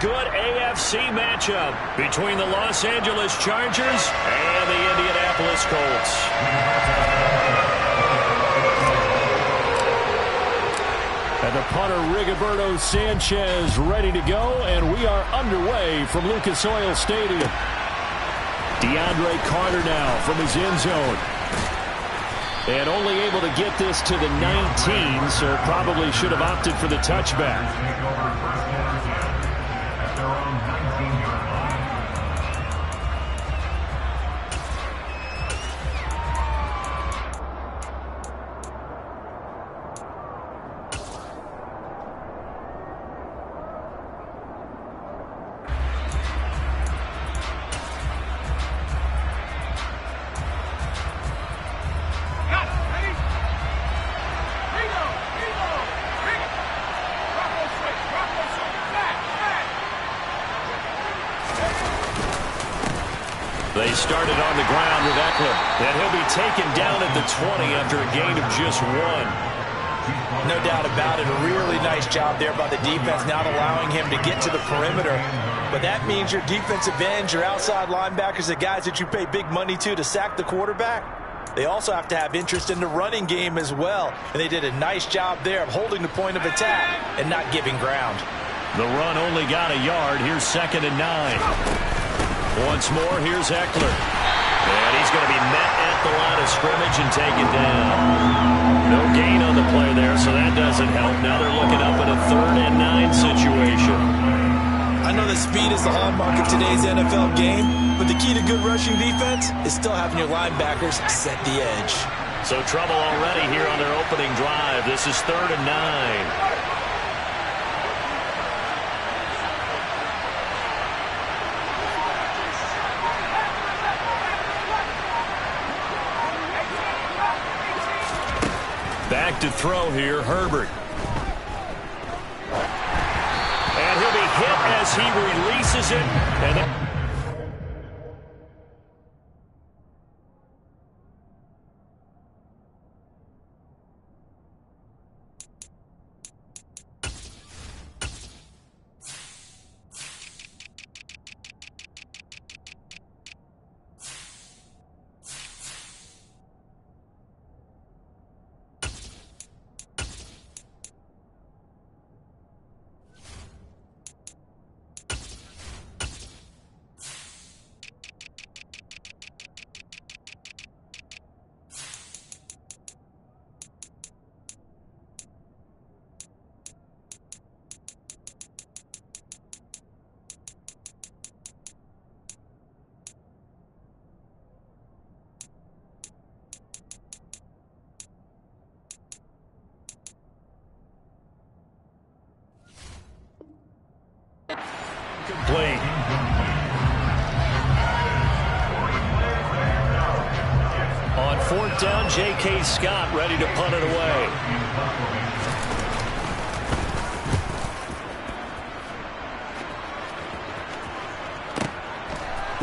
good AFC matchup between the Los Angeles Chargers and the Indianapolis Colts. And the punter, Rigoberto Sanchez, ready to go, and we are underway from Lucas Oil Stadium. DeAndre Carter now from his end zone. And only able to get this to the 19, so probably should have opted for the touchback. They started on the ground with Eckler, and he'll be taken down at the 20 after a gain of just 1. No doubt about it. A really nice job there by the defense, not allowing him to get to the perimeter. But that means your defensive ends, your outside linebackers, the guys that you pay big money to sack the quarterback, they also have to have interest in the running game as well. And they did a nice job there of holding the point of attack and not giving ground. The run only got a yard. Here's 2nd and 9. Once more, here's Eckler. And he's going to be met at the line of scrimmage and taken down. No gain on the play there, so that doesn't help. Now they're looking up at a 3rd and 9 situation. I know that speed is the hallmark of today's NFL game, but the key to good rushing defense is still having your linebackers set the edge. So trouble already here on their opening drive. This is 3rd and 9. Back to throw here, Herbert. And he'll be hit as he releases it. And complete. On 4th down, J.K. Scott ready to punt it away.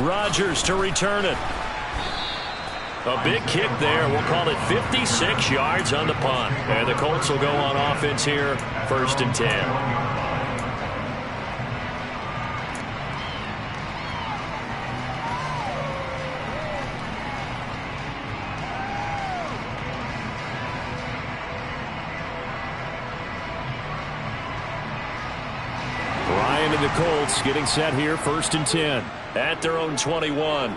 Rodgers to return it. A big kick there. We'll call it 56 yards on the punt. And the Colts will go on offense here, 1st and 10. And the Colts getting set here, 1st and 10 at their own 21.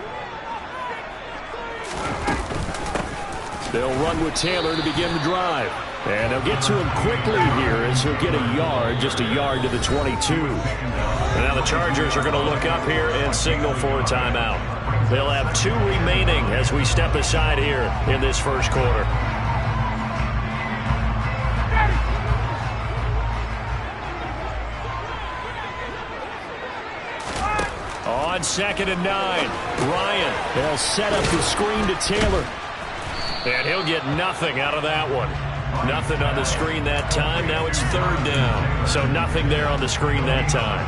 They'll run with Taylor to begin the drive. And they'll get to him quickly here as he'll get a yard, just a yard to the 22. And now the Chargers are going to look up here and signal for a timeout. They'll have 2 remaining as we step aside here in this 1st quarter. On 2nd and 9, Ryan. They'll set up the screen to Taylor. And he'll get nothing out of that one. Nothing on the screen that time. Now it's 3rd down. So nothing there on the screen that time.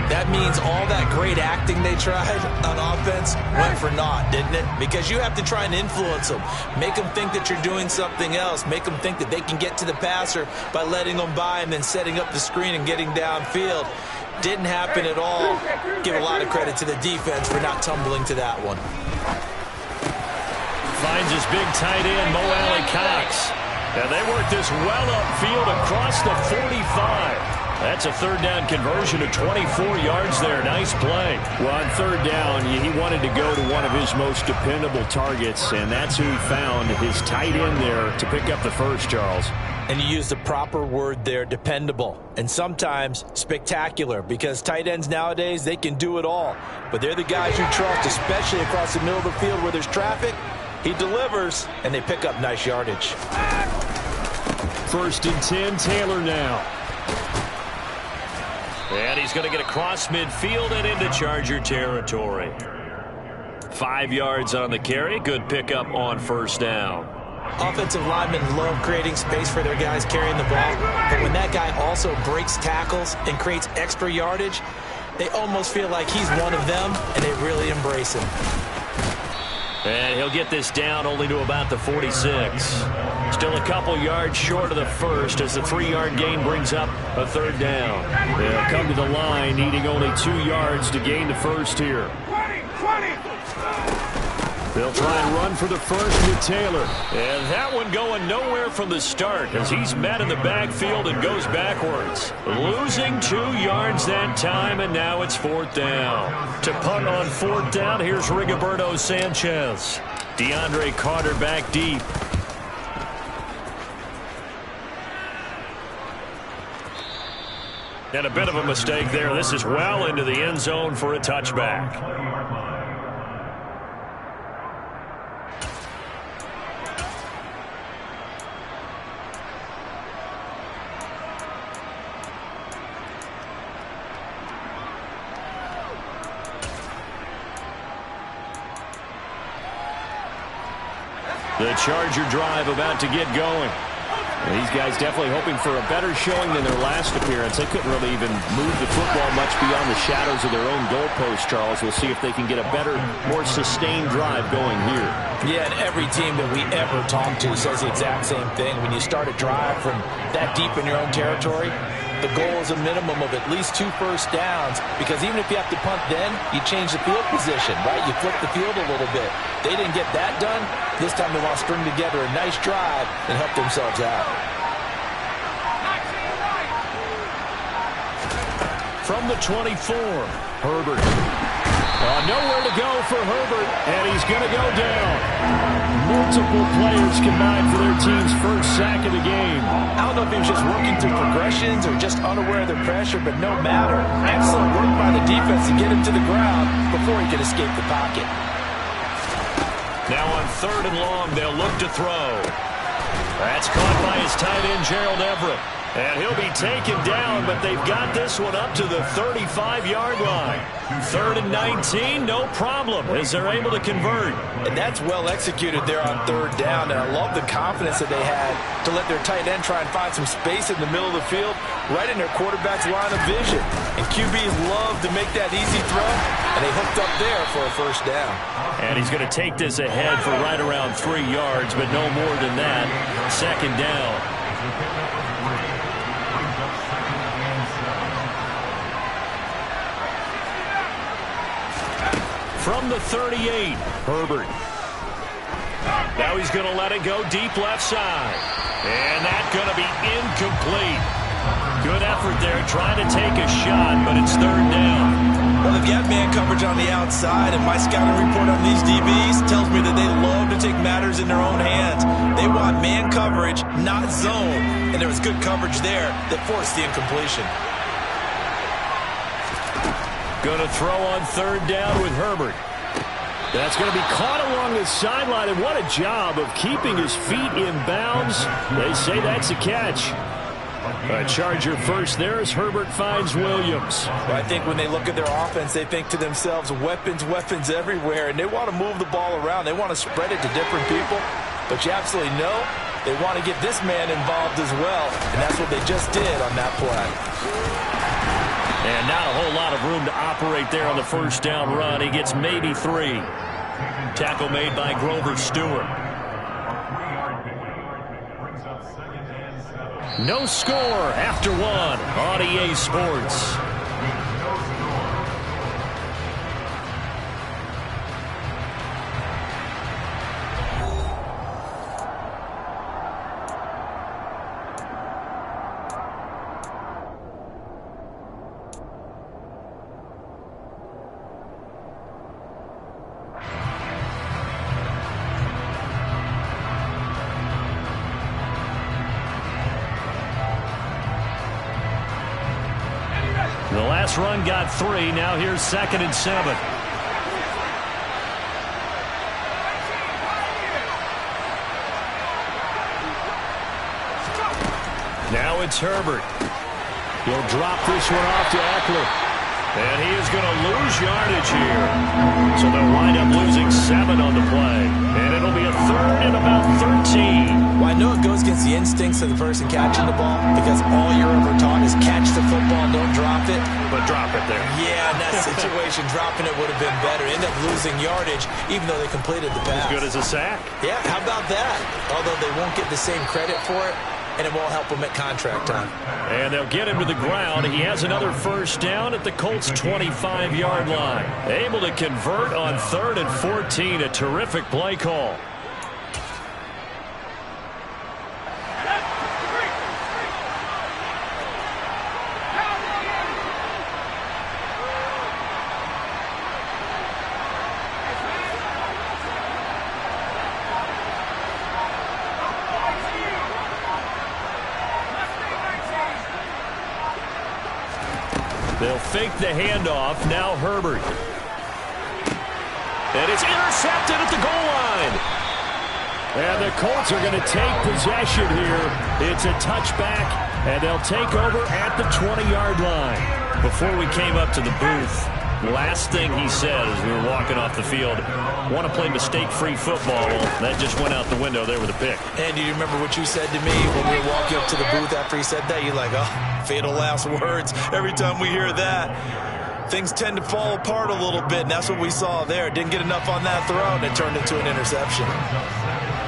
That means all that great acting they tried on offense went for naught, didn't it? Because you have to try and influence them. Make them think that you're doing something else. Make them think that they can get to the passer by letting them by and then setting up the screen and getting downfield. Didn't happen at all. Give a lot of credit to the defense for not tumbling to that one. Finds his big tight end, Mo Alley Cox. And they work this well upfield across the 45. That's a third down conversion of 24 yards there. Nice play. Well, on third down, he wanted to go to one of his most dependable targets, and that's who he found, his tight end there, to pick up the first, Charles. And you used the proper word there, dependable, and sometimes spectacular, because tight ends nowadays, they can do it all. But they're the guys you trust, especially across the middle of the field where there's traffic. He delivers, and they pick up nice yardage. 1st and 10, Taylor now. And he's going to get across midfield and into Charger territory. 5 yards on the carry. Good pickup on first down. Offensive linemen love creating space for their guys carrying the ball. But when that guy also breaks tackles and creates extra yardage, they almost feel like he's one of them, and they really embrace him. And he'll get this down only to about the 46. Still a couple yards short of the first as the 3-yard gain brings up a third down. They'll come to the line needing only 2 yards to gain the first here. 20. They'll try and run for the first with Taylor. And that one going nowhere from the start as he's met in the backfield and goes backwards. Losing 2 yards that time, and now it's 4th down. To punt on 4th down, here's Rigoberto Sanchez. DeAndre Carter back deep. And a bit of a mistake there. This is well into the end zone for a touchback. The Charger drive about to get going. And these guys definitely hoping for a better showing than their last appearance. They couldn't really even move the football much beyond the shadows of their own goalpost, Charles. We'll see if they can get a better, more sustained drive going here. Yeah, and every team that we ever talk to says the exact same thing. When you start a drive from that deep in your own territory, the goal is a minimum of at least 2 first downs, because even if you have to punt then, you change the field position, right? You flip the field a little bit. They didn't get that done. This time they want to string together a nice drive and help themselves out. From the 24, Herbert. Nowhere to go for Herbert, and he's going to go down. Multiple players combined for their team's first sack of the game. I don't know if he was just working through progressions or just unaware of the pressure, but no matter. Excellent work by the defense to get him to the ground before he could escape the pocket. Now on 3rd and long, they'll look to throw. That's caught by his tight end, Gerald Everett. And he'll be taken down, but they've got this one up to the 35-yard line. 3rd and 19, no problem, as they're able to convert. And that's well executed there on 3rd down, and I love the confidence that they had to let their tight end try and find some space in the middle of the field, right in their quarterback's line of vision. And QBs love to make that easy throw, and they hooked up there for a first down. And he's going to take this ahead for right around 3 yards, but no more than that. 2nd down. From the 38, Herbert. Now he's going to let it go deep left side. And that's going to be incomplete. Good effort there trying to take a shot, but it's 3rd down. Well, they've got man coverage on the outside, and my scouting report on these DBs tells me that they love to take matters in their own hands. They want man coverage, not zone, and there was good coverage there that forced the incompletion. Going to throw on 3rd down with Herbert. That's going to be caught along the sideline, and what a job of keeping his feet in bounds. They say that's a catch. A Charger first there as Herbert finds Williams. Well, I think when they look at their offense, they think to themselves, weapons, weapons everywhere, and they want to move the ball around. They want to spread it to different people, but you absolutely know they want to get this man involved as well, and that's what they just did on that play. And not a whole lot of room to operate there on the first down run. He gets maybe 3. Tackle made by Grover Stewart. No score after 1 on EA Sports. Colts run got 3. Now here's 2nd and 7. Now it's Herbert. He'll drop this one off to Eckler. And he is going to lose yardage here. So they'll wind up losing 7 on the play. And it'll be a 3rd and about 13. Well, I know it goes against the instincts of the person catching the ball because all you're ever taught is catch the football and don't drop it. But drop it there. Yeah, in that situation, dropping it would have been better. End up losing yardage even though they completed the pass. As good as a sack. Yeah, how about that? Although they won't get the same credit for it, and it won't help him at contract time. And they'll get him to the ground. He has another 1st down at the Colts' 25-yard line. Able to convert on 3rd and 14. A terrific play call. They'll fake the handoff. Now Herbert. And it's intercepted at the goal line. And the Colts are going to take possession here. It's a touchback, and they'll take over at the 20-yard line. Before we came up to the booth, last thing he said as we were walking off the field, want to play mistake-free football. Well, that just went out the window there with a pick. And do you remember what you said to me when we were walking up to the booth after he said that? You're like, oh, fatal last words. Every time we hear that, things tend to fall apart a little bit, and that's what we saw there. Didn't get enough on that throw, and it turned into an interception.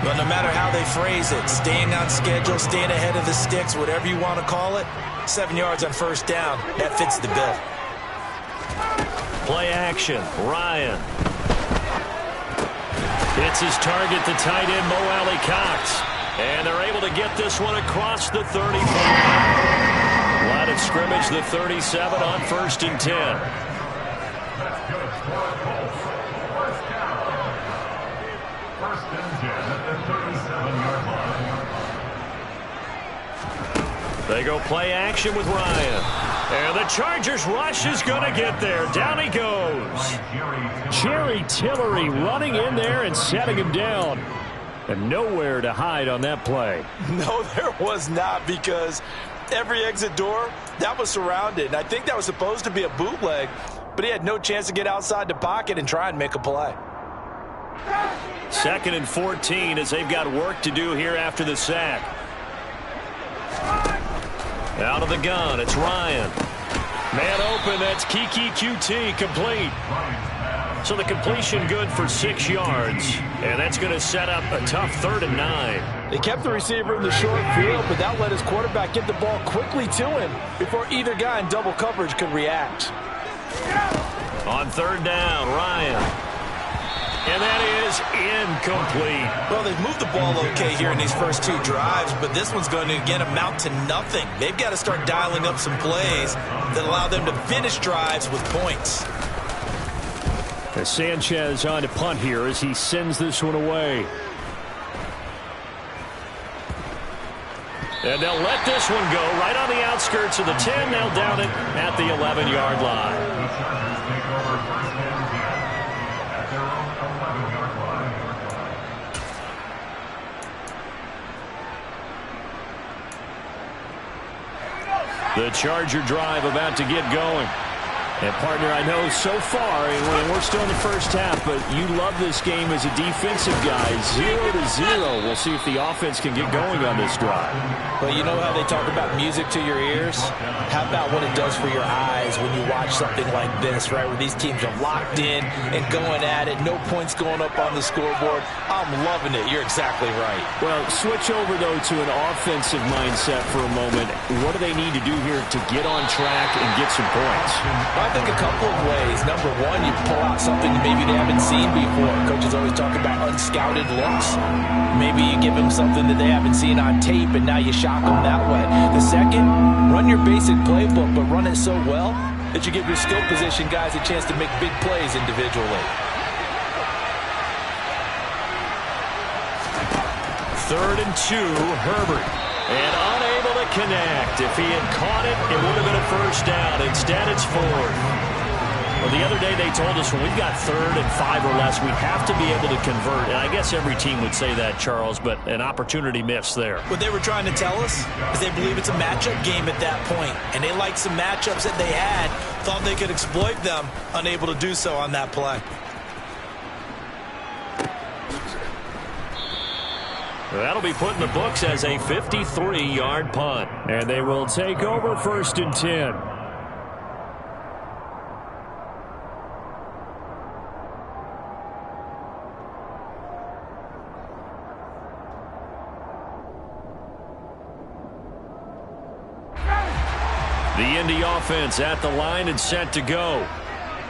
But no matter how they phrase it, staying on schedule, staying ahead of the sticks, whatever you want to call it, 7 yards on 1st down, that fits the bill. Play action. Ryan. Hits his target, the tight end, Mo Alley Cox. And they're able to get this one across the 35. Line of scrimmage, the 37 on 1st and 10. They go play action with Ryan. And the Chargers rush is going to get there. Down he goes. Jerry Tillery running in there and setting him down. And nowhere to hide on that play. No, there was not, because every exit door, that was surrounded. And I think that was supposed to be a bootleg, but he had no chance to get outside the pocket and try and make a play. 2nd and 14 as they've got work to do here after the sack. Out of the gun, it's Ryan. Man open, that's Kiki QT, complete. So the completion good for 6 yards, and that's going to set up a tough 3rd and 9. They kept the receiver in the short field, but that let his quarterback get the ball quickly to him before either guy in double coverage could react. On 3rd down, Ryan. And that is incomplete. Well, they've moved the ball okay here in these first 2 drives, but this one's going to, again, amount to nothing. They've got to start dialing up some plays that allow them to finish drives with points. As Sanchez on to punt here as he sends this one away. And they'll let this one go right on the outskirts of the 10. They'll down it at the 11-yard line. The Charger drive about to get going. And, partner, I know so far, and we're still in the first half, but you love this game as a defensive guy. 0-0. We'll see if the offense can get going on this drive. Well, you know how they talk about music to your ears? How about what it does for your eyes when you watch something like this, right, where these teams are locked in and going at it, no points going up on the scoreboard? I'm loving it. You're exactly right. Well, switch over, though, to an offensive mindset for a moment. What do they need to do here to get on track and get some points? I think a couple of ways. Number one, you pull out something maybe they haven't seen before. Coaches always talk about unscouted looks. Maybe you give them something that they haven't seen on tape, and now you shock them that way. The second, run your basic playbook, but run it so well that you give your skill position guys a chance to make big plays individually. 3rd and 2, Herbert. And unable to connect. If he had caught it, it would have been a first down. Instead, it's fourth. Well, the other day they told us when we've got 3rd and 5 or less, we have to be able to convert. And I guess every team would say that, Charles, but an opportunity missed there. What they were trying to tell us is they believe it's a matchup game at that point, and they liked some matchups that they had, thought they could exploit them, unable to do so on that play. That'll be put in the books as a 53-yard punt. And they will take over 1st and 10. The Indy offense at the line and set to go.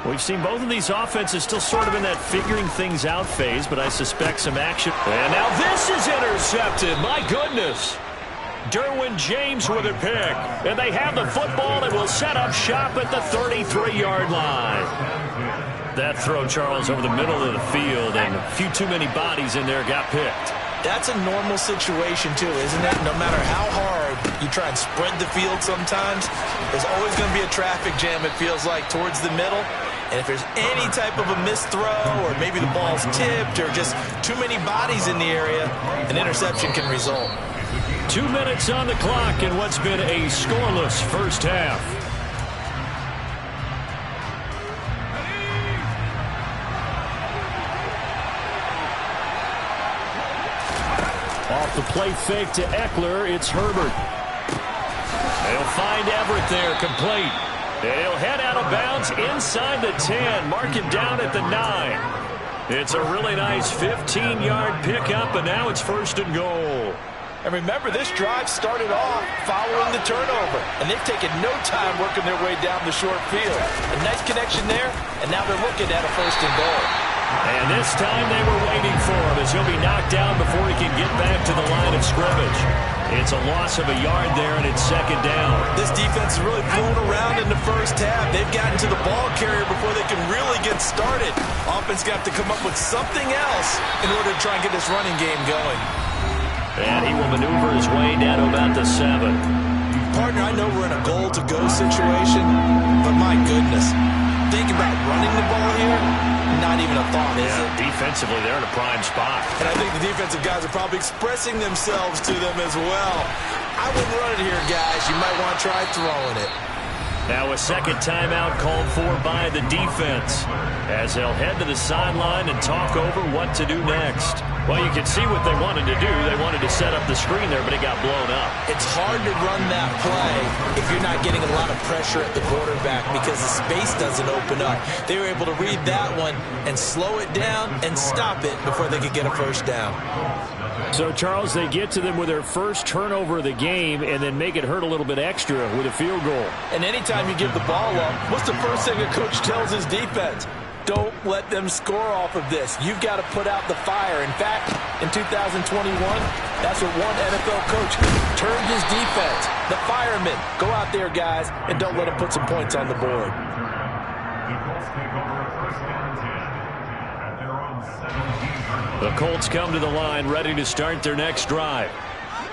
We've seen both of these offenses still sort of in that figuring things out phase, but I suspect some action. And now this is intercepted. My goodness. Derwin James with a pick. And they have the football and will set up shop at the 33-yard line. That throw, Charles, over the middle of the field, and a few too many bodies in there got picked. That's a normal situation, too, isn't it? No matter how hard you try and spread the field sometimes, there's always going to be a traffic jam, it feels like, towards the middle. And if there's any type of a missed throw, or maybe the ball's tipped, or just too many bodies in the area, an interception can result. 2 minutes on the clock in what's been a scoreless first half. Off the play fake to Eckler, it's Herbert. They'll find Everett there, complete. And he'll head out of bounds inside the 10, mark him down at the 9. It's a really nice 15-yard pickup, and now it's 1st and goal. And remember, this drive started off following the turnover, and they've taken no time working their way down the short field. A nice connection there, and now they're looking at a 1st and goal. And this time they were waiting for him as he'll be knocked down before he can get back to the line of scrimmage. It's a loss of a yard there, and it's 2nd down. This defense is really thrown around in the first half. They've gotten to the ball carrier before they can really get started. Offense got to come up with something else in order to try and get this running game going. And he will maneuver his way down to about the 7. Partner, I know we're in a goal-to-go situation, but my goodness. Think about running the ball here. Not even a thought, is it? Defensively, they're in a prime spot. And I think the defensive guys are probably expressing themselves to them as well. I wouldn't run it here, guys. You might want to try throwing it. Now a second timeout called for by the defense as they'll head to the sideline and talk over what to do next. Well, you can see what they wanted to do. They wanted to set up the screen there, but it got blown up. It's hard to run that play if you're not getting a lot of pressure at the quarterback because the space doesn't open up. They were able to read that one and slow it down and stop it before they could get a 1st down. So, Charles, they get to them with their first turnover of the game and then make it hurt a little bit extra with a field goal. And anytime you give the ball up, what's the first thing a coach tells his defense? Don't let them score off of this. You've got to put out the fire. In fact, in 2021, that's what one NFL coach termed his defense. The firemen. Go out there, guys, and don't let them put some points on the board. The Colts come to the line ready to start their next drive.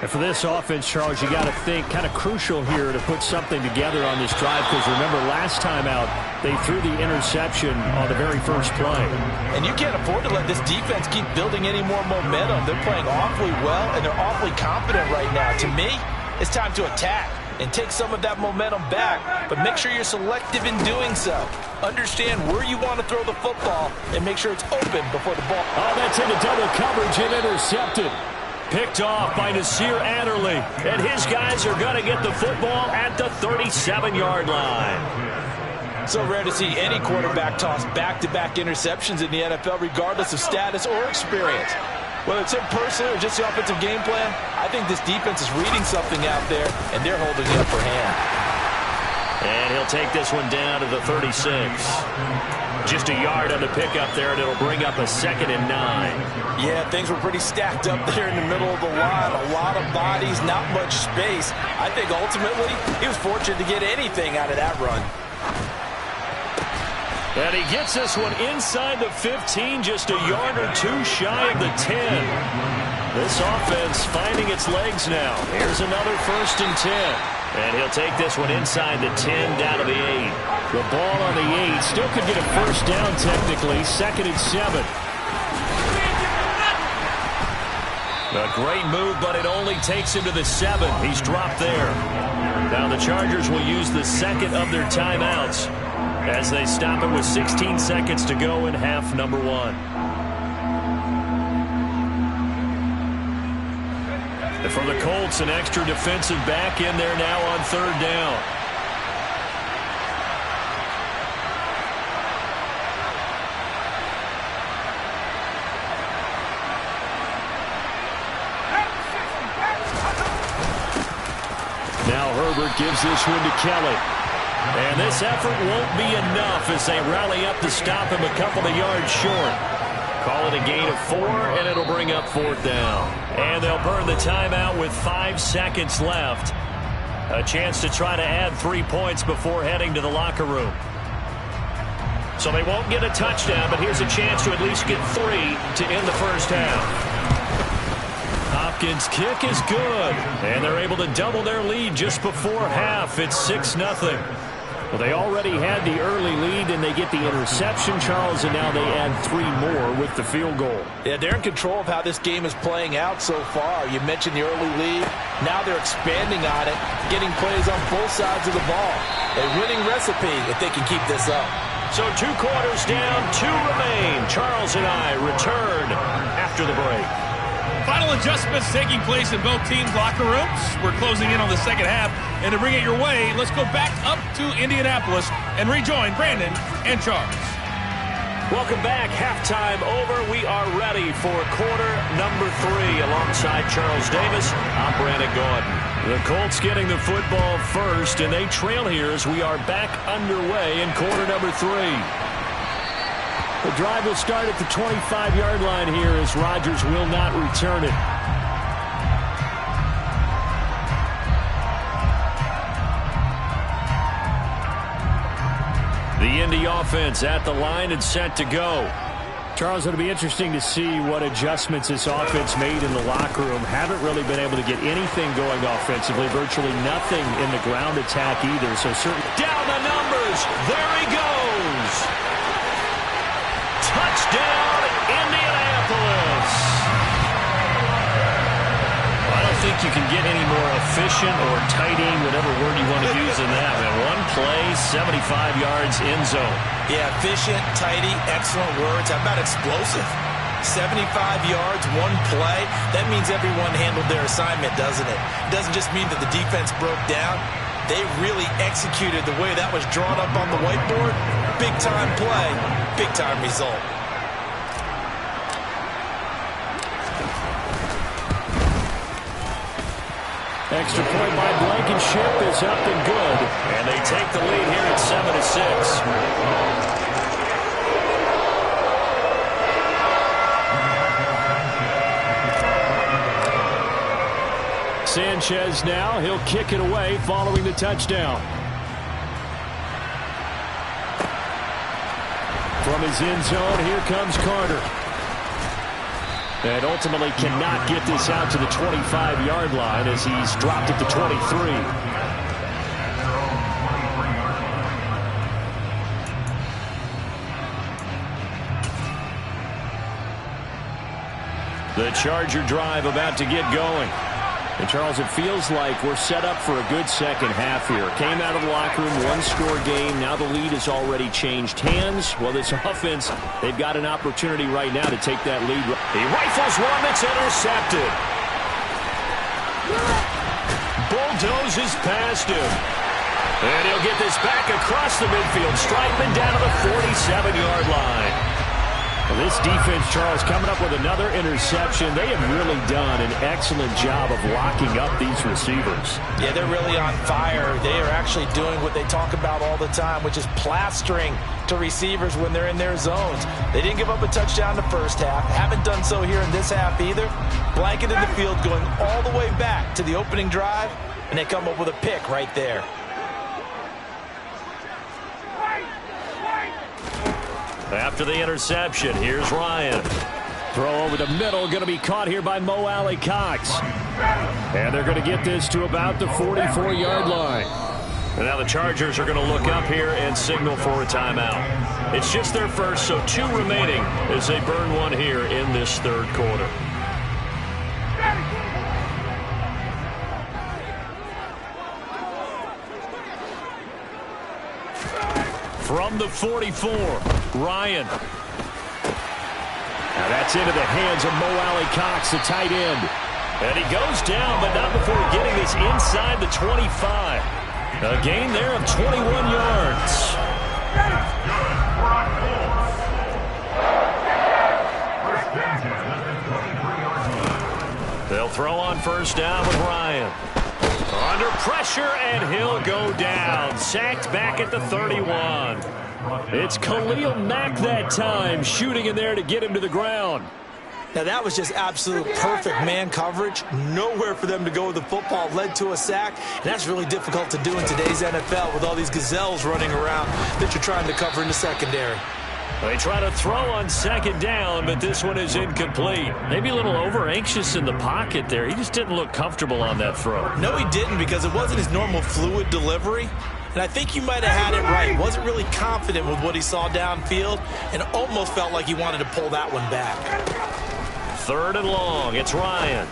And for this offense, Charles, you got to think kind of crucial here to put something together on this drive because remember last time out they threw the interception on the very first play. And you can't afford to let this defense keep building any more momentum. They're playing awfully well and they're awfully confident right now. To me, it's time to attack and take some of that momentum back, but make sure you're selective in doing so. Understand where you want to throw the football and make sure it's open before the ball. Oh, that's into double coverage and intercepted. Picked off by Nasir Adderley. And his guys are going to get the football at the 37-yard line. So rare to see any quarterback toss back-to-back interceptions in the NFL, regardless of status or experience. Whether it's him personally or just the offensive game plan, I think this defense is reading something out there, and they're holding the upper hand. And he'll take this one down to the 36. Just a yard on the pickup there, and it'll bring up a 2nd and 9. Yeah, things were pretty stacked up there in the middle of the line. A lot of bodies, not much space. I think ultimately he was fortunate to get anything out of that run. And he gets this one inside the 15, just a yard or two shy of the 10. This offense finding its legs now. Here's another 1st and 10. And he'll take this one inside the 10 down to the 8. The ball on the 8. Still could get a 1st down technically. 2nd and 7. A great move, but it only takes him to the 7. He's dropped there. Now the Chargers will use the 2nd of their timeouts as they stop it with 16 seconds to go in half number 1. And for the Colts, an extra defensive back in there now on 3rd down. Now Herbert gives this one to Kelly. And this effort won't be enough as they rally up to stop him a couple of yards short. Call it a gain of 4, and it'll bring up 4th down. And they'll burn the timeout with 5 seconds left. A chance to try to add 3 points before heading to the locker room. So they won't get a touchdown, but here's a chance to at least get 3 to end the first half. Hopkins' kick is good, and they're able to double their lead just before half. It's 6-0. Well, they already had the early lead, and they get the interception, Charles, and now they add 3 more with the field goal. Yeah, they're in control of how this game is playing out so far. You mentioned the early lead. Now they're expanding on it, getting plays on both sides of the ball. A winning recipe if they can keep this up. So 2 quarters down, 2 remain. Charles and I return after the break. Final adjustments taking place in both teams' locker rooms. We're closing in on the second half. And to bring it your way, let's go back up to Indianapolis and rejoin Brandon and Charles. Welcome back. Halftime over. We are ready for quarter number 3 alongside Charles Davis. I'm Brandon Gordon. The Colts getting the football first, and they trail here as we are back underway in quarter number 3. The drive will start at the 25-yard line here as Rodgers will not return it. The Indy offense at the line and set to go. Charles, it'll be interesting to see what adjustments this offense made in the locker room. Haven't really been able to get anything going offensively. Virtually nothing in the ground attack either. So certainly down the numbers. There he goes. Touchdown, Indianapolis. I don't think you can get any more efficient or tidy, whatever word you want to use in that. Man, 1 play, 75 yards, end zone. Yeah, efficient, tidy, excellent words. How about explosive? 75 yards, 1 play. That means everyone handled their assignment, doesn't it? It doesn't just mean that the defense broke down. They really executed the way that was drawn up on the whiteboard. Big-time play, big-time result. Extra point by Blankenship is up and good. And they take the lead here at 7-6. Sanchez now, he'll kick it away following the touchdown. From his end zone, here comes Carter. And ultimately cannot get this out to the 25-yard line as he's dropped at the 23. The Charger drive about to get going. And Charles, it feels like we're set up for a good second half here. Came out of the locker room, 1-score game. Now the lead has already changed hands. Well, this offense, they've got an opportunity right now to take that lead. He rifles one that's intercepted. Bulldozes past him. And he'll get this back across the midfield stripe and down to the 47-yard line. Well, this defense, Charles, coming up with another interception. They have really done an excellent job of locking up these receivers. Yeah, they're really on fire. They are actually doing what they talk about all the time, which is plastering to receivers when they're in their zones. They didn't give up a touchdown in the first half. Haven't done so here in this half either. Blanket in the field going all the way back to the opening drive, and they come up with a pick right there. After the interception, here's Ryan. Throw over the middle, going to be caught here by Mo Alley Cox. And they're going to get this to about the 44-yard line. And now the Chargers are going to look up here and signal for a timeout. It's just their first, so 2 remaining as they burn one here in this third quarter. From the 44, Ryan. Now that's into the hands of Mo Alley Cox, the tight end. And he goes down, but not before getting this inside the 25. A gain there of 21 yards. They'll throw on first down with Ryan. Under pressure, and he'll go down. Sacked back at the 31. It's Khalil Mack that time, shooting in there to get him to the ground. Now that was just absolute perfect man coverage. Nowhere for them to go with the football. Led to a sack. And that's really difficult to do in today's NFL with all these gazelles running around that you're trying to cover in the secondary. They try to throw on second down, but this one is incomplete. Maybe a little over-anxious in the pocket there. He just didn't look comfortable on that throw. No, he didn't, because it wasn't his normal fluid delivery. And I think you might have had it right. Wasn't really confident with what he saw downfield and almost felt like he wanted to pull that one back. Third and long. It's Ryan.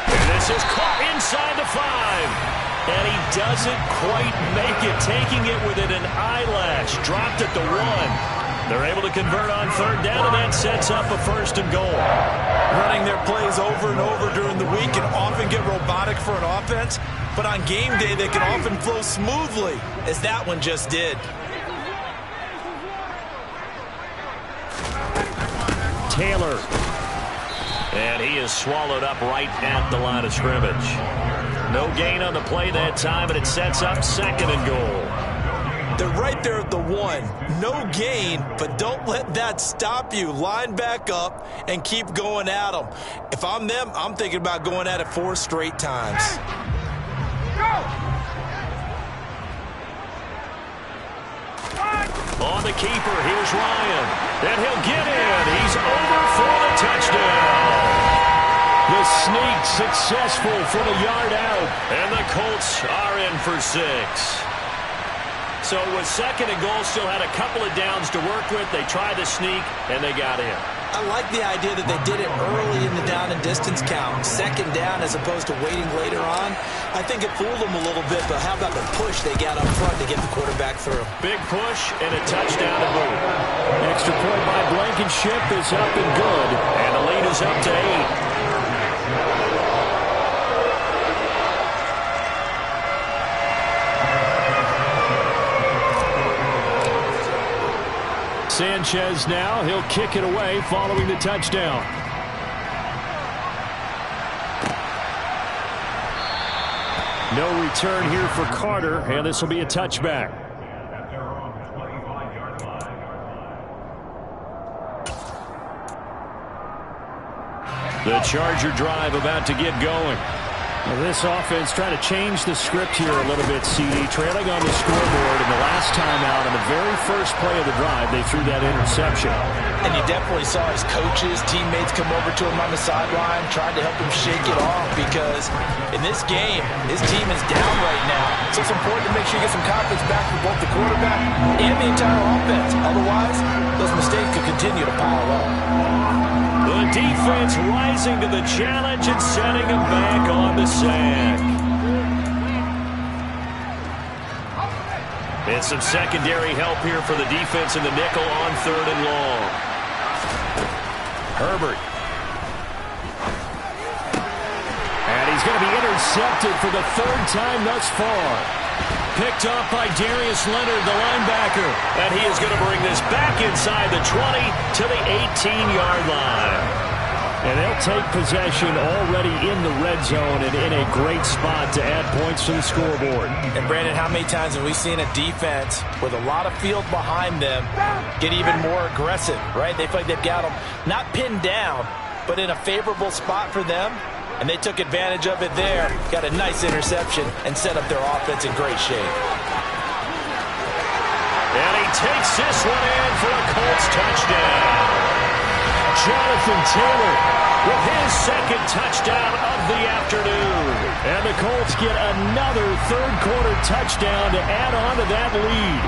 And this is caught inside the 5. And he doesn't quite make it, taking it within an eyelash. Dropped at the 1. They're able to convert on third down, and that sets up a first and goal. Running their plays over and over during the week can often get robotic for an offense, but on game day they can often flow smoothly, as that one just did. Taylor. And he is swallowed up right at the line of scrimmage. No gain on the play that time, and it sets up second and goal. They're right there at the 1. No gain, but don't let that stop you. Line back up and keep going at them. If I'm them, I'm thinking about going at it 4 straight times. On the keeper, here's Ryan. And he'll get in. He's over for the touchdown. The sneak successful from a yard out. And the Colts are in for 6. So with second and goal, still had a couple of downs to work with. They tried to sneak, and they got in. I like the idea that they did it early in the down and distance count. Second down as opposed to waiting later on. I think it fooled them a little bit, but how about the push they got up front to get the quarterback through? Big push and a touchdown to boot. Extra point by Blankenship is up and good. And the lead is up to 8. Sanchez now, he'll kick it away following the touchdown. No return here for Carter, and this will be a touchback. The Charger drive about to get going. Well, this offense trying to change the script here a little bit, CD. Trailing on the scoreboard, and the last time out on the very first play of the drive, they threw that interception. And you definitely saw his coaches, teammates come over to him on the sideline, tried to help him shake it off, because in this game, his team is down right now. So it's important to make sure you get some confidence back from both the quarterback and the entire offense. Otherwise, those mistakes could continue to pile up. The defense rising to the challenge and setting him back on the sack. And some secondary help here for the defense in the nickel on third and long. Herbert. And he's going to be intercepted for the 3rd time thus far. Picked off by Darius Leonard, the linebacker. And he is going to bring this back inside the 20 to the 18-yard line. And they'll take possession already in the red zone and in a great spot to add points to the scoreboard. And Brandon, how many times have we seen a defense with a lot of field behind them get even more aggressive, right? They feel like they've got them not pinned down, but in a favorable spot for them. And they took advantage of it there. Got a nice interception and set up their offense in great shape. And he takes this one in for a Colts touchdown. Jonathan Taylor with his second touchdown of the afternoon. And the Colts get another third-quarter touchdown to add on to that lead.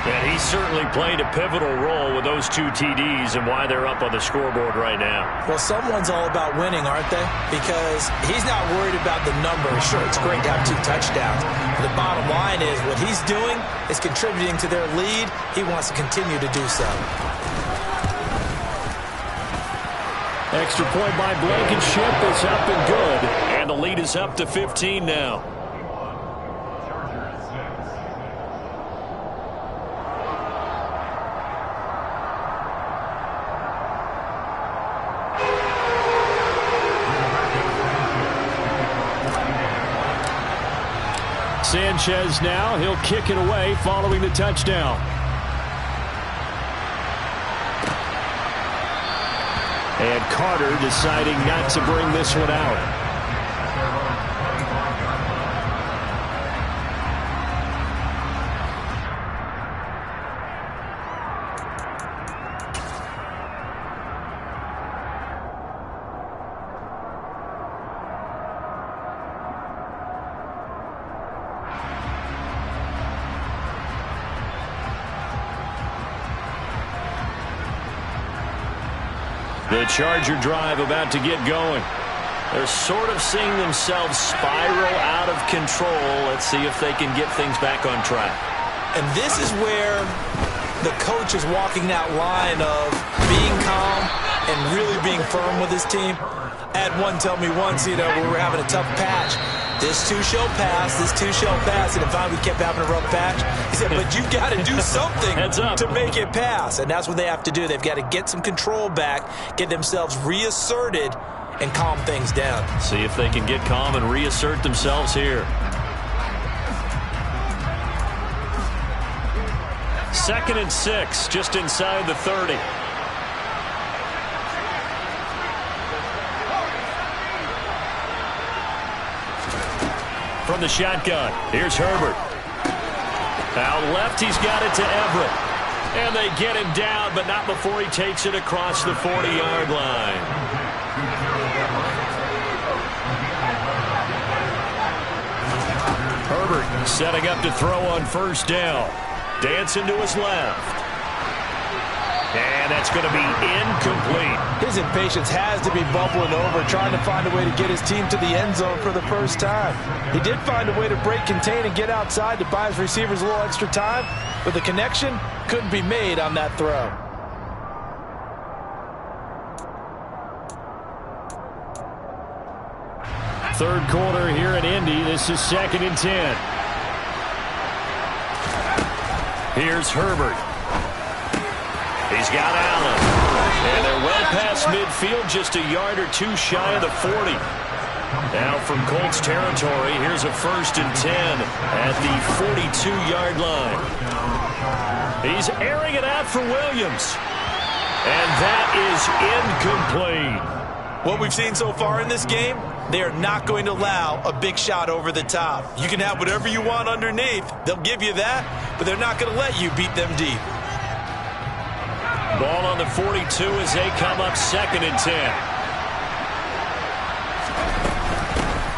And he certainly played a pivotal role with those 2 TDs and why they're up on the scoreboard right now. Well, someone's all about winning, aren't they? Because he's not worried about the number. Sure, it's great to have 2 touchdowns. But the bottom line is what he's doing is contributing to their lead. He wants to continue to do so. Extra point by Blankenship is up and good. And the lead is up to 15 now. Sanchez now, he'll kick it away following the touchdown. And Carter deciding not to bring this one out. The Charger drive about to get going. They're sort of seeing themselves spiral out of control. Let's see if they can get things back on track. And this is where the coach is walking that line of being calm and really being firm with his team. I had one tell me once, we were having a tough patch. This too shall pass, this too shall pass. And finally we kept having a rough patch. He said, but you got to do something to make it pass. And that's what they have to do. They've got to get some control back, get themselves reasserted, and calm things down. See if they can get calm and reassert themselves here. 2nd and 6, just inside the 30. From the shotgun, here's Herbert. Out left, he's got it to Everett. And they get him down, but not before he takes it across the 40-yard line. Herbert setting up to throw on first down. Dancing to his left. And that's going to be incomplete. His impatience has to be bubbling over, trying to find a way to get his team to the end zone for the first time. He did find a way to break, contain, and get outside to buy his receivers a little extra time, but the connection couldn't be made on that throw. Third quarter here in Indy. This is 2nd and 10. Here's Herbert. He's got Allen. And they're well past midfield, just a yard or two shy of the 40. Now from Colts territory, here's a 1st and 10 at the 42-yard line. He's airing it out for Williams. And that is incomplete. What we've seen so far in this game, they are not going to allow a big shot over the top. You can have whatever you want underneath. They'll give you that, but they're not going to let you beat them deep. Ball on the 42 as they come up 2nd and 10.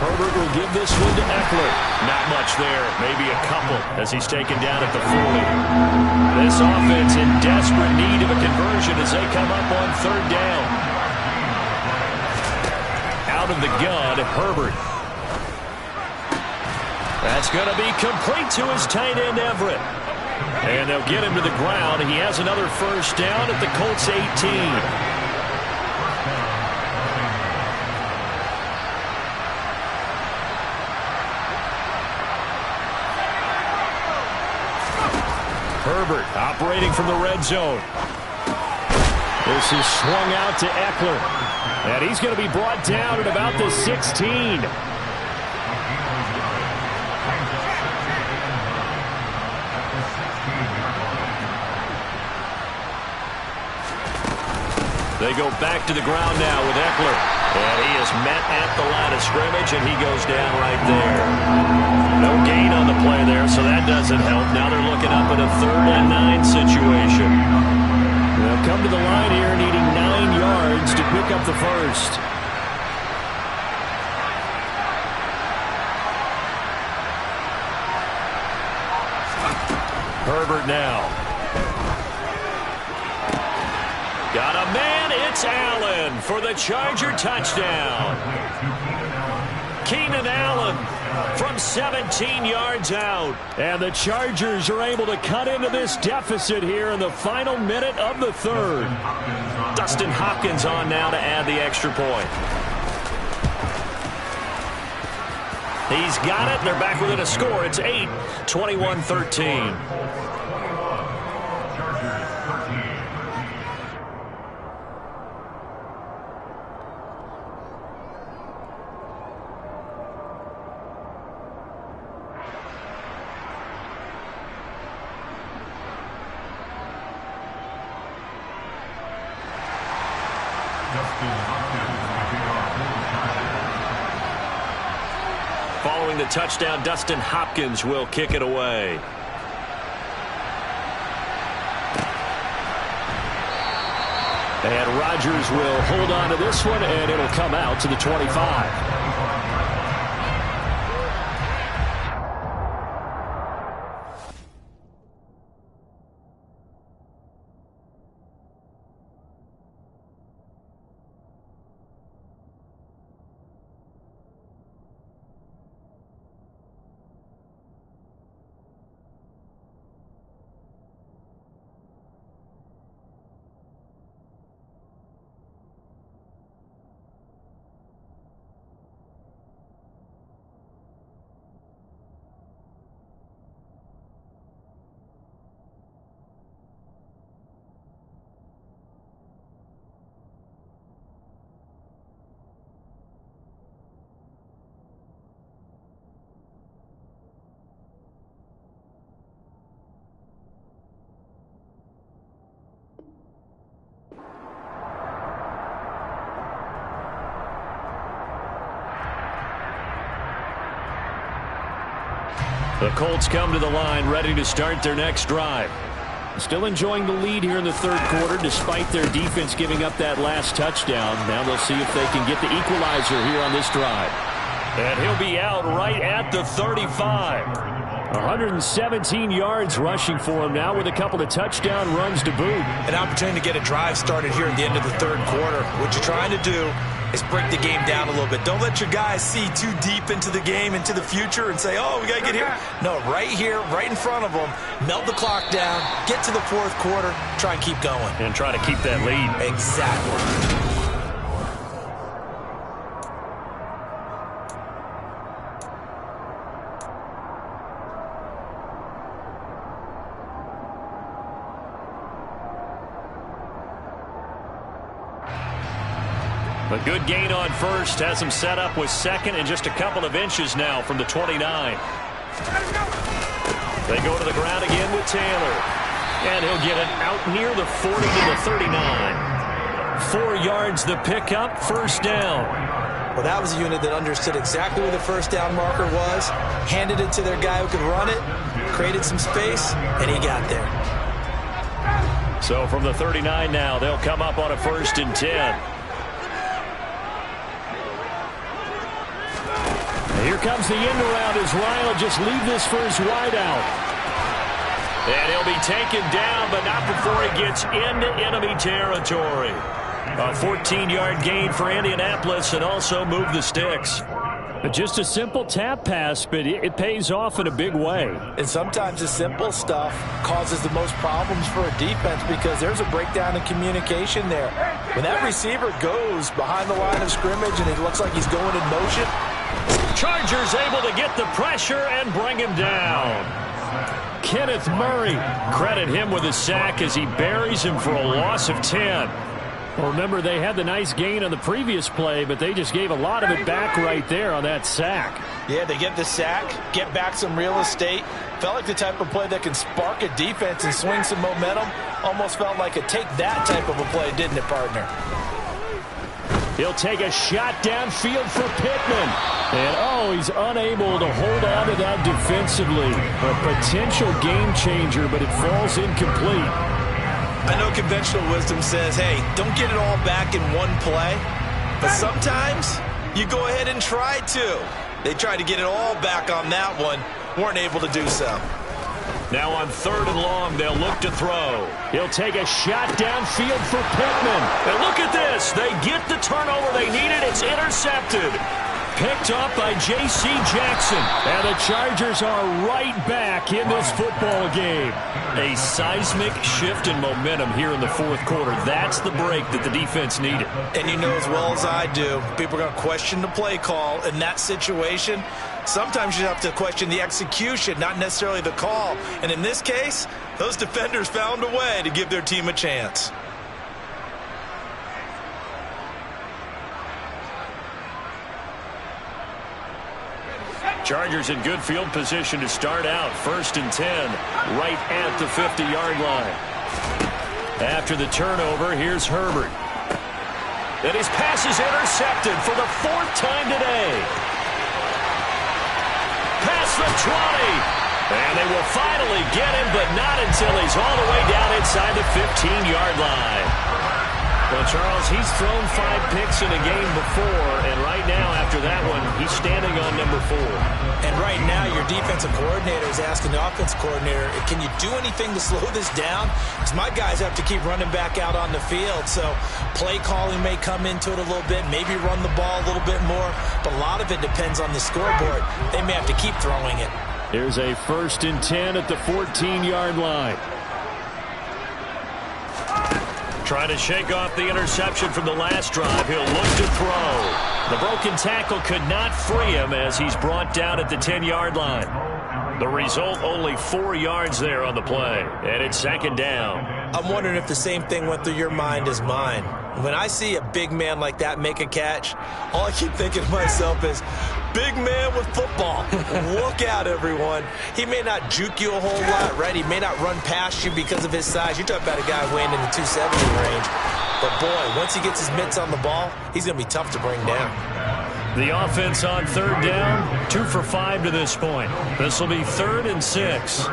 Herbert will give this one to Eckler. Not much there, maybe a couple as he's taken down at the 40. This offense in desperate need of a conversion as they come up on 3rd down. Out of the gun, Herbert. That's going to be complete to his tight end, Everett. And they'll get him to the ground. He has another first down at the Colts 18. Herbert operating from the red zone. This is swung out to Eckler. And he's going to be brought down at about the 16. They go back to the ground now with Eckler. And he is met at the line of scrimmage, and he goes down right there. No gain on the play there, so that doesn't help. Now they're looking up at a 3rd and 9 situation. They'll come to the line here needing 9 pick up the first. Herbert now. Got a man. It's Allen for the Charger touchdown. Keenan Allen from 17 yards out. And the Chargers are able to cut into this deficit here in the final minute of the third. Dustin Hopkins on now to add the extra point. He's got it. They're back within a score. It's 8, 21-13. Following the touchdown, Dustin Hopkins will kick it away. And Rodgers will hold on to this one, and it'll come out to the 25. The Colts come to the line, ready to start their next drive. Still enjoying the lead here in the third quarter, despite their defense giving up that last touchdown. Now they'll see if they can get the equalizer here on this drive. And he'll be out right at the 35. 117 yards rushing for him now with a couple of touchdown runs to boot. An opportunity to get a drive started here at the end of the third quarter. What you're trying to do is break the game down a little bit. Don't let your guys see too deep into the game, into the future, and say, oh, we got to get here. No, right here, right in front of them, melt the clock down, get to the fourth quarter, try and keep going. And try to keep that lead. Exactly. A good gain on first has him set up with second and just a couple of inches now from the 29. They go to the ground again with Taylor. And he'll get it out near the 40 to the 39. 4 yards the pickup, first down. Well, that was a unit that understood exactly where the first down marker was, handed it to their guy who could run it, created some space, and he got there. So from the 39 now, they'll come up on a 1st and 10. Here comes the end around as Ryan will just leave this for his wideout. And he'll be taken down, but not before he gets into enemy territory. A 14-yard gain for Indianapolis and also move the sticks. Just a simple tap pass, but it pays off in a big way. And sometimes the simple stuff causes the most problems for a defense because there's a breakdown in communication there. When that receiver goes behind the line of scrimmage and it looks like he's going in motion, Chargers able to get the pressure and bring him down. Kenneth Murray, credit him with a sack as he buries him for a loss of 10. Well, remember, they had the nice gain on the previous play, but they just gave a lot of it back right there on that sack. Yeah, they get the sack, get back some real estate. Felt like the type of play that can spark a defense and swing some momentum. Almost felt like a take that type of a play, didn't it, partner? He'll take a shot downfield for Pittman. And, oh, he's unable to hold on to that defensively. A potential game changer, but it falls incomplete. I know conventional wisdom says, hey, don't get it all back in one play. But sometimes you go ahead and try to. They tried to get it all back on that one. Weren't able to do so. Now on 3rd and long, they'll look to throw. He'll take a shot downfield for Pittman. And look at this. They get the turnover they needed. It's intercepted. Picked up by J.C. Jackson. And the Chargers are right back in this football game. A seismic shift in momentum here in the 4th quarter. That's the break that the defense needed. And you know as well as I do, people are going to question the play call in that situation. Sometimes you have to question the execution, not necessarily the call. And in this case, those defenders found a way to give their team a chance. Chargers in good field position to start out. 1st and 10, right at the 50-yard line. After the turnover, here's Herbert. And his pass is intercepted for the 4th time today. Past the 20. And they will finally get him, but not until he's all the way down inside the 15-yard line. Well, Charles, he's thrown 5 picks in a game before, and right now, after that one, he's standing on number 4. And right now, your defensive coordinator is asking the offensive coordinator, can you do anything to slow this down? Because my guys have to keep running back out on the field, so play calling may come into it a little bit, maybe run the ball a little bit more, but a lot of it depends on the scoreboard. They may have to keep throwing it. Here's a 1st and 10 at the 14-yard line. Trying to shake off the interception from the last drive. He'll look to throw. The broken tackle could not free him as he's brought down at the 10-yard line. The result, only 4 yards there on the play. And it's 2nd down. I'm wondering if the same thing went through your mind as mine. When I see a big man like that make a catch, all I keep thinking to myself is, big man with football. Look out, everyone. He may not juke you a whole lot, right? He may not run past you because of his size. You're talking about a guy weighing in the 270 range. But, boy, once he gets his mitts on the ball, he's going to be tough to bring down. The offense on 3rd down, 2 for 5 to this point. This will be 3rd and 6.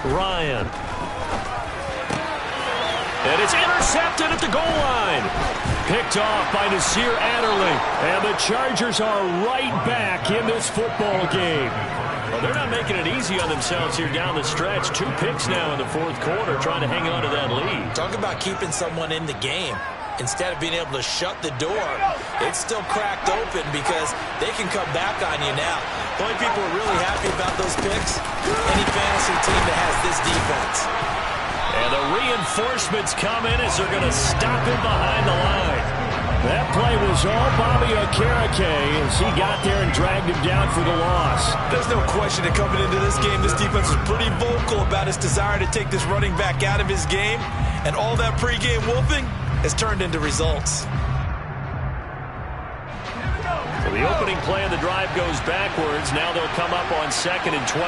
Ryan. And it's intercepted at the goal line. Picked off by Nasir Adderley. And the Chargers are right back in this football game. Well, they're not making it easy on themselves here down the stretch. 2 picks now in the 4th quarter, trying to hang on to that lead. Talk about keeping someone in the game. Instead of being able to shut the door, it's still cracked open because they can come back on you now. The only people who are really happy about those picks, any fantasy team that has this defense. And the reinforcements come in as they're going to stop him behind the line. That play was all Bobby Okereke as he got there and dragged him down for the loss. There's no question that coming into this game, this defense was pretty vocal about his desire to take this running back out of his game. And all that pregame wolfing has turned into results. So the opening play of the drive goes backwards. Now they'll come up on 2nd and 12.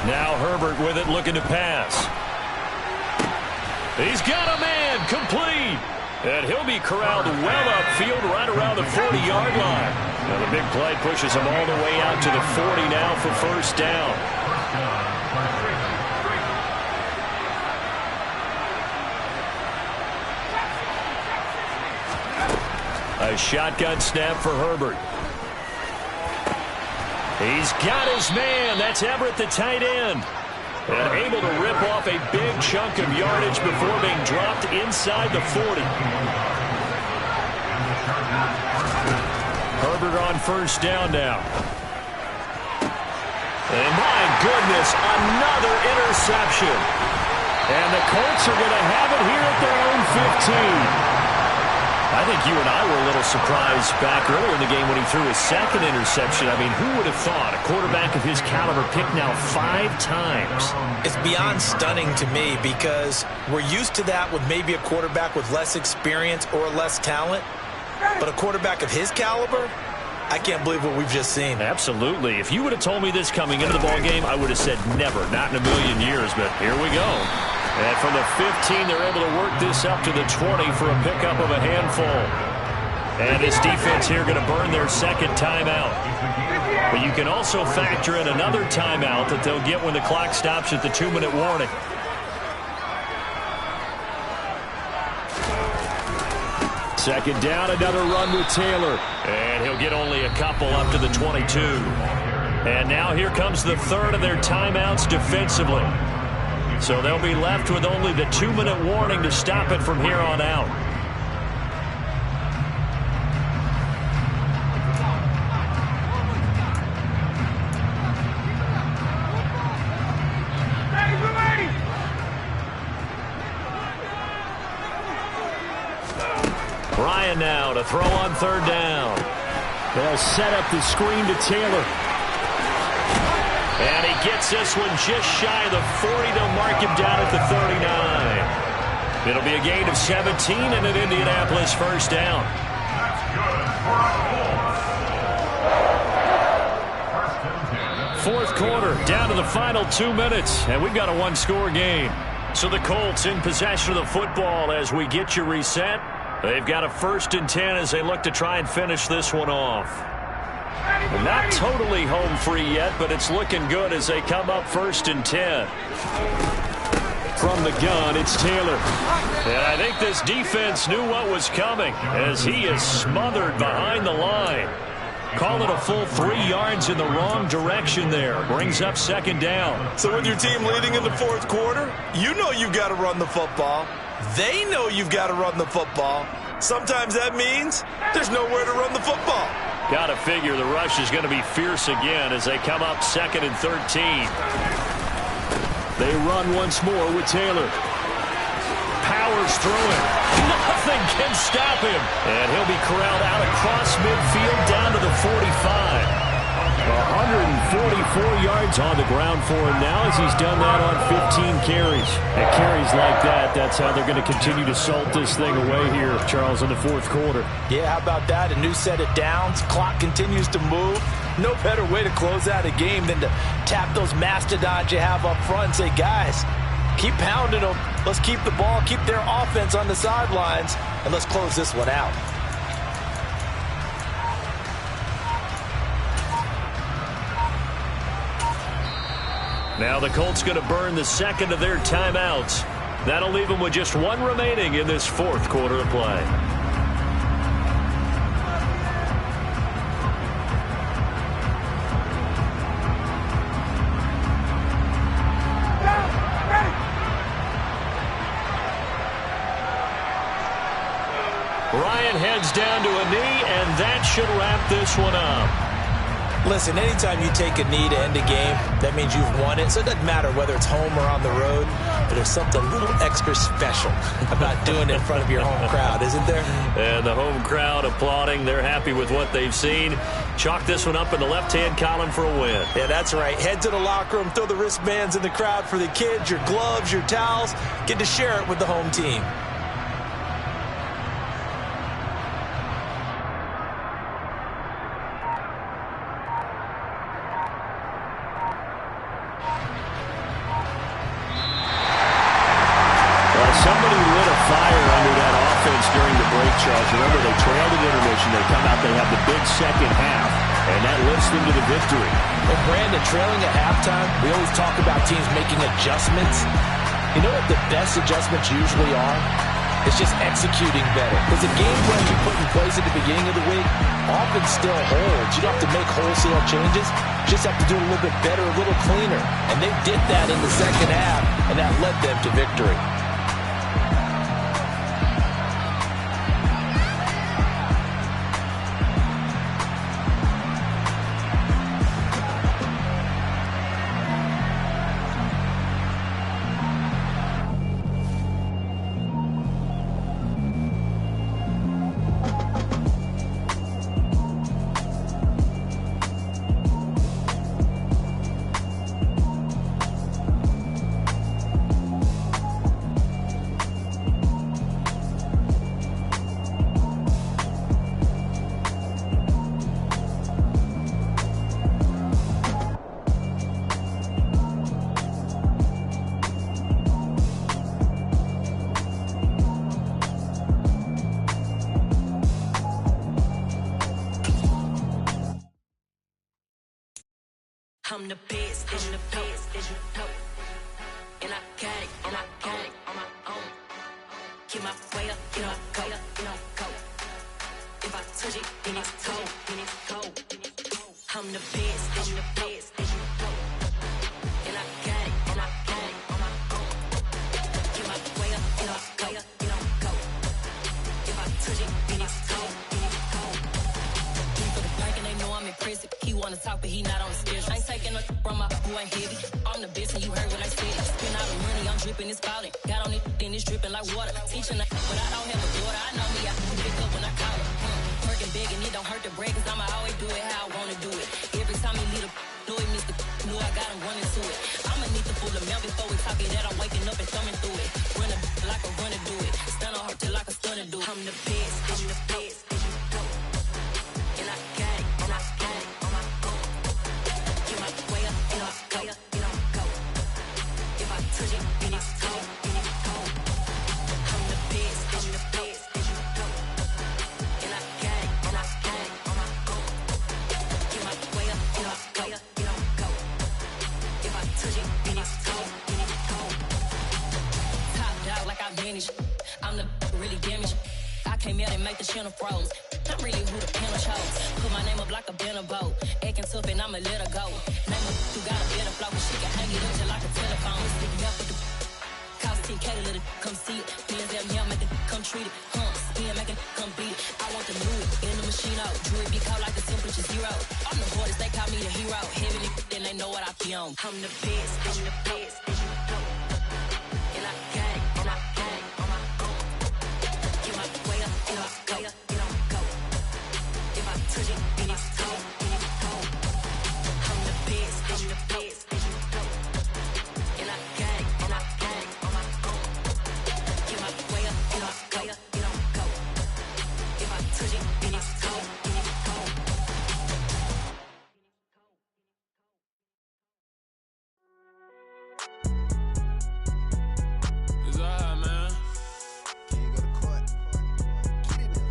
Now Herbert with it, looking to pass. He's got a man, complete. And he'll be corralled well upfield right around the 40-yard line. Now the big play pushes him all the way out to the 40 now for 1st down. A shotgun snap for Herbert. He's got his man. That's Everett, the tight end. And able to rip off a big chunk of yardage before being dropped inside the 40. Herbert on 1st down now. And my goodness, another interception. And the Colts are going to have it here at their own 15. I think you and I were a little surprised back earlier in the game when he threw his 2nd interception. I mean, who would have thought a quarterback of his caliber picked now 5 times? It's beyond stunning to me because we're used to that with maybe a quarterback with less experience or less talent. But a quarterback of his caliber, I can't believe what we've just seen. Absolutely. If you would have told me this coming into the ballgame, I would have said never, not in a million years. But here we go. And from the 15, they're able to work this up to the 20 for a pickup of a handful. And this defense here going to burn their second timeout. But you can also factor in another timeout that they'll get when the clock stops at the 2-minute warning. Second down, another run with Taylor. And he'll get only a couple up to the 22. And now here comes the third of their timeouts defensively. So they'll be left with only the 2-minute warning to stop it from here on out. Ryan now to throw on third down. They'll set up the screen to Taylor. And he gets this one just shy of the 40. They'll mark him down at the 39. It'll be a gain of 17 and an Indianapolis first down. Fourth quarter, down to the final 2 minutes, and we've got a one-score game. So the Colts in possession of the football as we get you reset. They've got a 1st and 10 as they look to try and finish this one off. Not totally home free yet, but it's looking good as they come up 1st and 10. From the gun, it's Taylor. And I think this defense knew what was coming as he is smothered behind the line. Call it a full 3 yards in the wrong direction there. Brings up second down. So with your team leading in the fourth quarter, you know you've got to run the football. They know you've got to run the football. Sometimes that means there's nowhere to run the football. Got to figure the rush is going to be fierce again as they come up 2nd and 13. They run once more with Taylor. Powers through it. Nothing can stop him. And he'll be corralled out across midfield down to the 45. 144 yards on the ground for him now as he's done that on 15 carries. And carries like that, that's how they're going to continue to salt this thing away here, Charles, in the fourth quarter. Yeah, how about that? A new set of downs. Clock continues to move. No better way to close out a game than to tap those mastodons you have up front and say, guys, keep pounding them. Let's keep the ball, keep their offense on the sidelines, and let's close this one out. Now the Colts going to burn the second of their timeouts. That'll leave them with just one remaining in this fourth quarter of play. Ryan heads down to a knee, and that should wrap this one up. Listen, anytime you take a knee to end a game, that means you've won it. So it doesn't matter whether it's home or on the road, but there's something a little extra special about doing it in front of your home crowd, isn't there? And the home crowd applauding. They're happy with what they've seen. Chalk this one up in the left-hand column for a win. Yeah, that's right. Head to the locker room, throw the wristbands in the crowd for the kids, your gloves, your towels. Get to share it with the home team. Somebody lit a fire under that offense during the break, Charles. Remember, they trailed at intermission. They come out, they have the big second half, and that lifts them to the victory. Well, Brandon, trailing at halftime, we always talk about teams making adjustments. You know what the best adjustments usually are? It's just executing better. Because the game plan you put in place at the beginning of the week often still holds. You don't have to make wholesale changes. You just have to do it a little bit better, a little cleaner. And they did that in the second half, and that led them to victory. I'm the best, as you know. And I got it on my own. Get my way up, go. If I touch it, then it's cold. I'm the best, as you know. And I got it on my own. Get my way up, go. If I touch it, then it's cold. For the bank and they know I'm impressive. He wanna talk, but he not on the schedule. I ain't taking no from my boy heavy. I'm the best, and you heard what I said. Spend all the money, I'm dripping, it's falling. Got on it, then it's dripping like water. Teaching her, but I don't have a daughter. I know me, I can pick up when I call her. Working big, and it don't hurt to break, cause I'ma always do it how I wanna do it. Every time he lead a know it, Mr. Knew I got him running to it. I'ma need the full amount before we talk it that I'm waking up and thumbing through it. Run a like a runner do it. Stun on her till like a stunner do it. I'm the best, as you know. And I got it on my own. Get my way up, go. If I touch it, then it's cold. I'm the best, as you know. And I got it on my own. Get my way up, go. If I touch it, then it's cold. Top dog like I manage. I'm the really damaged. I came out and make the channel froze. I'm really who the panel chose. Put my name up like a banner boat. Acting tough and I'ma let her go. Name her who got a better flow. She can hang it up just like a telephone. Stick me up with the cost 10K to let it come see it. Bands at me, make it come treat it. Spin, make it come beat it. I want the new it in the machine out. Jewelry be cold like the temperature 0. I'm the hardest, they call me the hero. Heavy then they know what I be on. I'm the best, as you know. And I got it on my own. Get my way up, go. If I touch it, then it's cold. I'm the best, as you know. And I got it on my own. Get my way up, go. If I touch it, then it's cold. It's alright, man. Can you go to court? Get it in.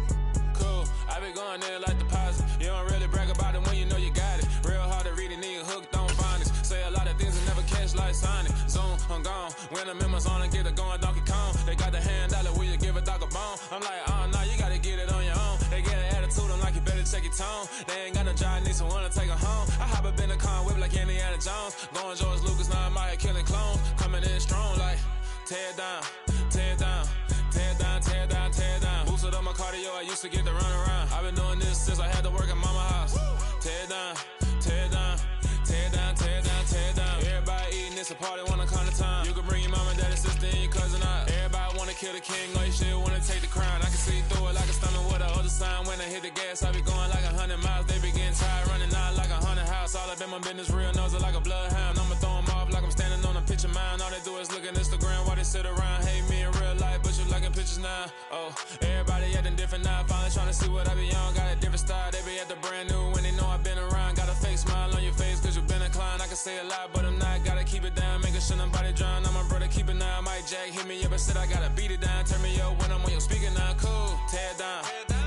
Cool. I been going there like deposit. You don't really brag about it when you know you got it. Real hard to read a nigga hooked on phonics. Say a lot of things and never catch like Sonic. Zone, I'm gone. When the members on and get it going Donkey Kong. They got the $100, will you give a dog a bone? I'm like, oh no, you gotta get it on your own. They get an attitude, I'm like, you better check your tone. They ain't got no job, need someone to take her home. I hop up in the car, whip like Indiana Jones. Going George Lucas, now I'm out here killing clones. Coming in strong like, tear down, tear down. Tear down, tear down, tear down. Boosted up my cardio, I used to get to run around. I've been doing this since I had to work at mama house. Tear down, tear down, tear down, tear down, tear down. Everybody eating, it's a party, wanna come to time. You can bring your mama, daddy, sister, and your cousin out. Everybody wanna kill the king, or you still wanna take the crown. I can see through it like a stomach with the other sign. When I hit the gas, I be going like 100 miles. They be getting tired, running out like 100 house. All up in my business, real nose like a bloodhound. I'ma throw them off like I'm standing on a picture mound. All they do is look at Instagram while they sit around. Hate me in real life, but you liking pictures now. Oh, everybody acting different now. Finally trying to see what I be on. Got a different style, they be at the brand new when they know I've been around. Got a fake smile on your face cause you been inclined. I can say a lot, but I'm not. Gotta keep it down, making sure nobody drown. I'm my brother, keep it now. Mike Jack hit me up and said I gotta beat it down. Turn me up when I'm on your speaker now. Cool, tear down,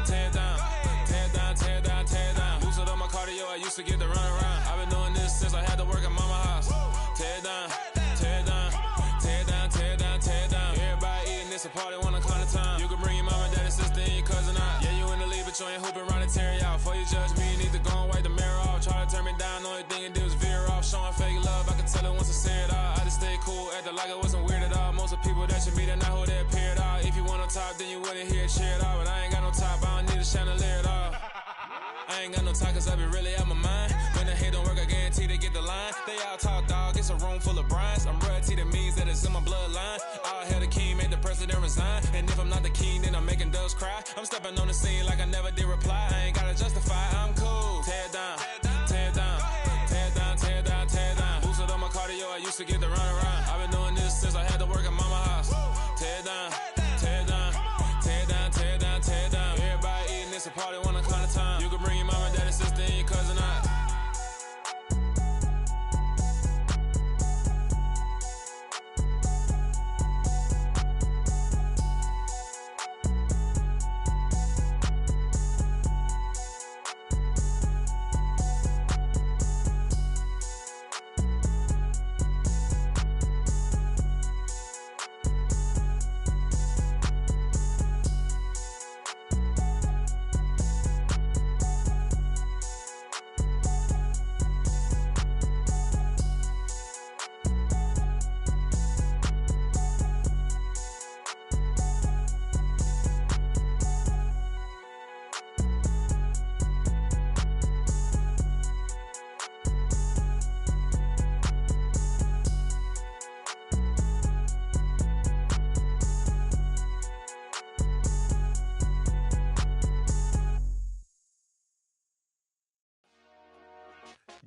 tear down, tear down, tear down, tear down. Boosted up my cardio, I used to get to run around. I've been doing this since I had to work at mama house. Tear down, tear down, tear down, tear down, tear down. Everybody eating, it's a party, wanna come to time. You can bring your mama, daddy, sister, and your cousin out. Yeah, you in the lead, but you ain't hooping around and tear you out. Before you judge me, you need to go and wipe the mirror off. Try to turn me down, only thing it did was veer off. Showing fake love, I can tell it once I say it all. I just stay cool, acting like it wasn't weird at all. Most of the people that you meet are not who they appear at all. If you want on top, then you wouldn't hear it cheer at all. But I ain't got no top, I don't need a chandelier at all. I ain't got no time cause I be really out my mind. When the hate don't work, I guarantee they get the line. They all talk dog, it's a room full of brinds. I'm royalty, that means that it's in my bloodline. All hell the king, made the president resign. And if I'm not the king, then I'm making doves cry. I'm stepping on the scene like I never did reply. I ain't gotta justify, I'm cool. Tear down, tear down, tear down, tear down, tear down. Boosted up my cardio, I used to get to run around. I've been doing this since I had to work at mama house. Tear down, tear down, tear down, tear down, tear down. Everybody eating, it's a party, wanna come to time. You can bring your mama, daddy, sister, and your cousin out.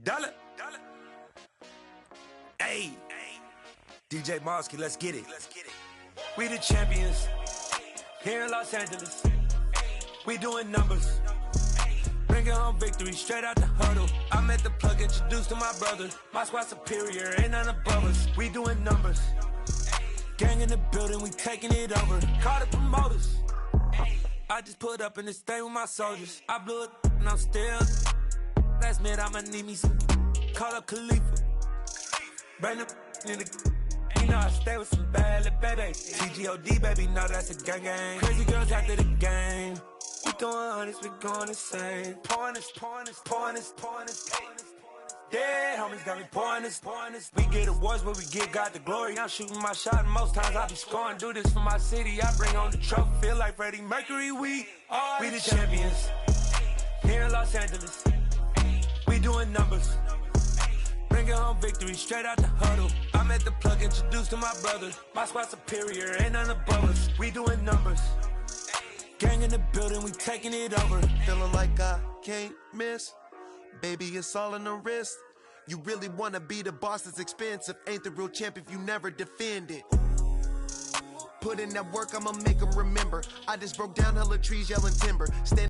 Dollar. Hey. DJ Mosky, let's get it. We the champions. Here in Los Angeles. We doing numbers. Bringing home victory straight out the huddle. I met the plug, introduced to my brother. My squad superior, ain't none above us. We doing numbers. Gang in the building, we taking it over. Call the promoters. I just put up in this thing with my soldiers. I blew it and I'm still. Last minute, I'ma need me some. Call up Khalifa. Bring the in the. You know I stay with some bad little baby. TGOD, baby, no, that's a gang gang. Crazy girls after the game. We throwing hundreds, we going insane. Pouring this. Dead homies got me pouring this. We get awards, but we give God the glory. I'm shooting my shot, and most times I be scoring. Do this for my city, I bring on the trophy. Feel like Freddie Mercury, we the champions. Here in Los Angeles, we doing numbers. Bringing home victory straight out the huddle. I met the plug, introduced to my brother. My squad superior, ain't none above us. We doing numbers. Gang in the building, we taking it over. Feeling like I can't miss. Baby, it's all in the wrist. You really wanna be the boss, it's expensive. Ain't the real champ if you never defend it. Put in that work, I'ma make them remember. I just broke down hella trees, yelling timber. Stand